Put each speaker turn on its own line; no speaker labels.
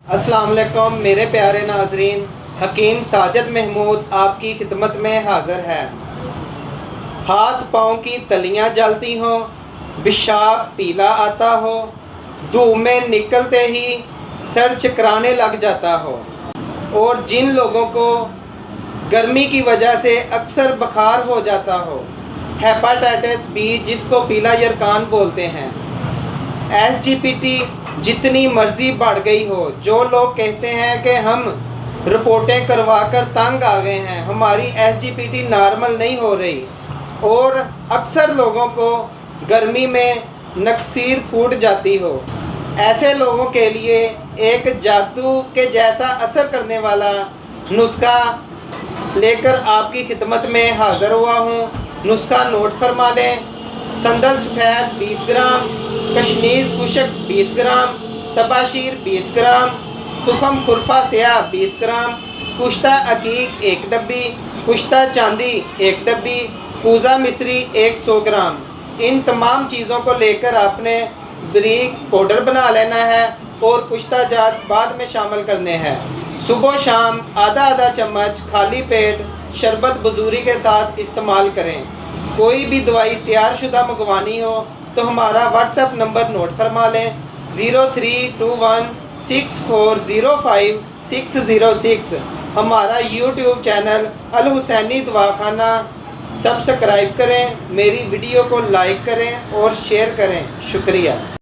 अस्सलाम वालेकुम मेरे प्यारे नाजरीन, हकीम साजिद महमूद आपकी खिदमत में हाज़िर है। हाथ पाँव की तलियां जलती हों, पेशाब पीला आता हो, धूप में निकलते ही सर चकराने लग जाता हो, और जिन लोगों को गर्मी की वजह से अक्सर बुखार हो जाता हो, हेपाटाइटिस बी जिसको पीला यरकान बोलते हैं, SGPT जितनी मर्जी बढ़ गई हो, जो लोग कहते हैं कि हम रिपोर्टें करवा कर तंग आ गए हैं, हमारी SGPT नॉर्मल नहीं हो रही, और अक्सर लोगों को गर्मी में नक्सीर फूट जाती हो, ऐसे लोगों के लिए एक जादू के जैसा असर करने वाला नुस्खा लेकर आपकी खिदमत में हाज़िर हुआ हूँ। नुस्खा नोट फरमा लें। संदल सफ़ेद 20 ग्राम, कशनीज़ खुशक 20 ग्राम, तबाशीर 20 ग्राम, तुखम खुरफा स्याह 20 ग्राम, कुश्ता अकीक 1 डब्बी, कुश्ता चांदी 1 डब्बी, कूज़ा मिस्री 100 ग्राम। इन तमाम चीज़ों को लेकर आपने बारीक पाउडर बना लेना है और कुश्ता जात बाद में शामिल करने हैं। सुबह शाम आधा आधा चम्मच खाली पेट शरबत बजूरी के साथ इस्तेमाल करें। कोई भी दवाई तैयार शुदा मंगवानी हो तो हमारा व्हाट्सएप नंबर नोट फरमा लें 03216405 हमारा यूट्यूब चैनल अल हुसैनी दवाखाना सब्सक्राइब करें, मेरी वीडियो को लाइक करें और शेयर करें। शुक्रिया।